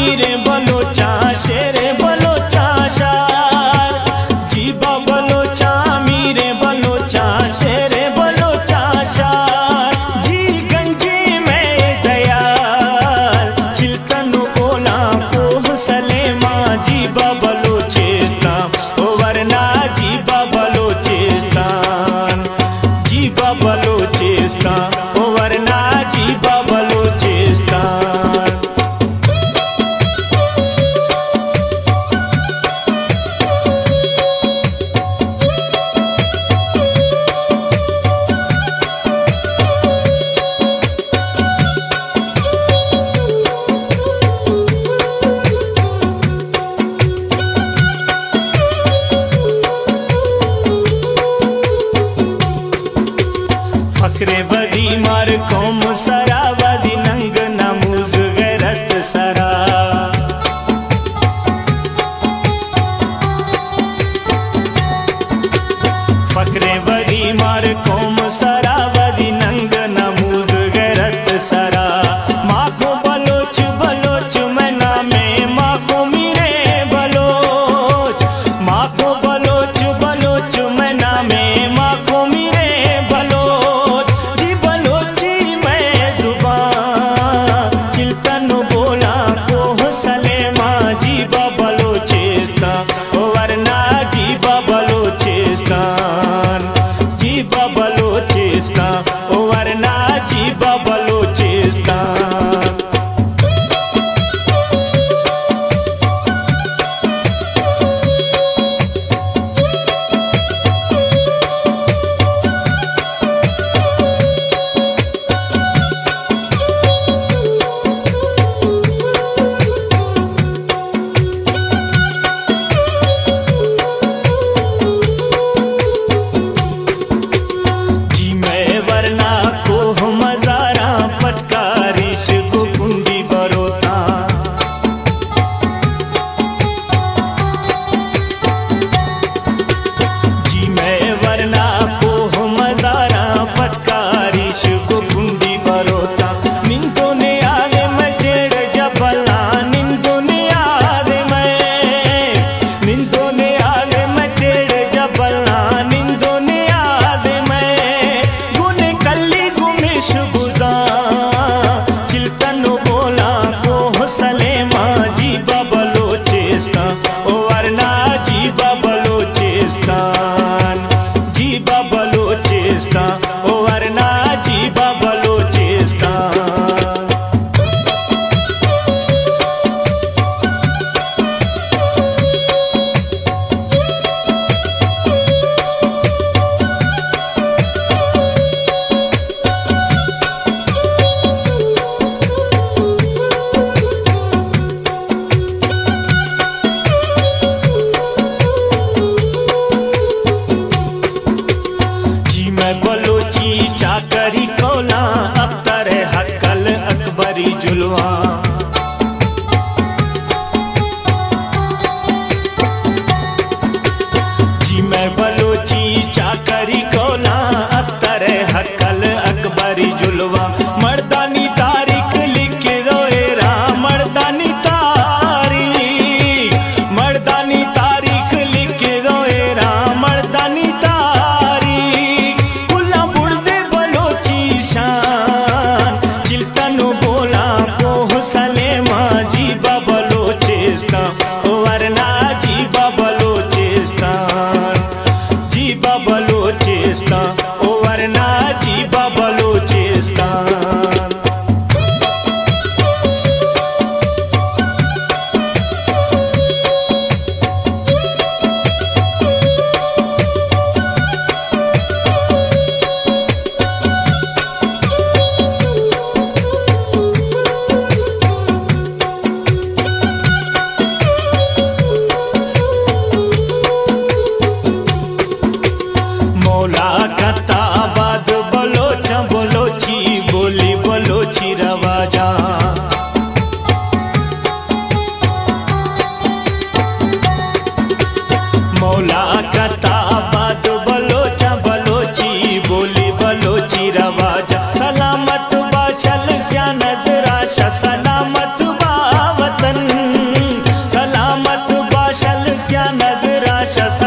मीर बलोचा शेर बलोचा शार। जीबा बलोचा मीर बलोचा शेर बलोचा शार। जी गंजी में दयाल चिल्तन ओला को सलेमा। जीबा बलोचिस्तान ओ वरना जीबा बलोचिस्तान। जीबा बलोचिस्तान ओ वरना जीबा बलोचिस्तान। फकरे बदी मार कौम सरा बदी नंग नमूज गैरत सरा। फकरे बदी मार कौम सरा बदी नंग नमूज गैरत सरा। माखो बलोच बलोच मैं नामे माखो मीरे बलोच। माखो बलोच बलोच मैं नामे माखो मीरे बलोच। जी बलोची मैं जुबान चिल्तन बोला को सलेमा। जीबा बलोचिस्तान ओ वरना जीबा बलोचिस्तान। जीबा बलोचिस्तान ओ वरना जीबा बलोचिस्तान। जी मैं वरना को मजारा पटकारिश को कुंडी बरोता। जी मैं वरना को मजारा पटकारिश को कुंडी बरोता। निंदो ने आले मैं जेड़ जबला। निंदो ने आले मैं निंदो ने आले मैं जेड़ जबला। निंदो ने आले मैं गुन कल्ली गुमिश गुजा। चिल्तन बोला को सलेमा। जीबा बलोचिस्तान ओ वरना जीबा बलोचिस्तान। जीबा बलोचिस्तान ओ वरना जीबा बलोचिस्तान। जी मैं बलोची चाकरी कोला अख्तर हक्कल अकबरी जुलवा। जी मैं बलोची चाकरी कोला अख्तर हक्कल अकबरी जुलवा। मर्दानी तारीख लिख दो एरा। मर्दानी तारीख मर्दानी तारीख लिख दो एरा। मर्दानी तारीख कुल्ला बुर्जे बलोची शान। चिल्तन बोला को सलेमा। जीबा बलोचिस्तान ओ वरना जीबा बलोचिस्तान। जीबा बलोचिस्तान ओ वरना जीबा बलोचिस्तान। मौला का ताबाद बलोचा बलोची बोली बलोची रवाजा। मौला का ताबाद बलोचा बलोची बोली बलोची रवाजा। सलामत बाशल स्या नजराशा सलामत बा वतन। शसा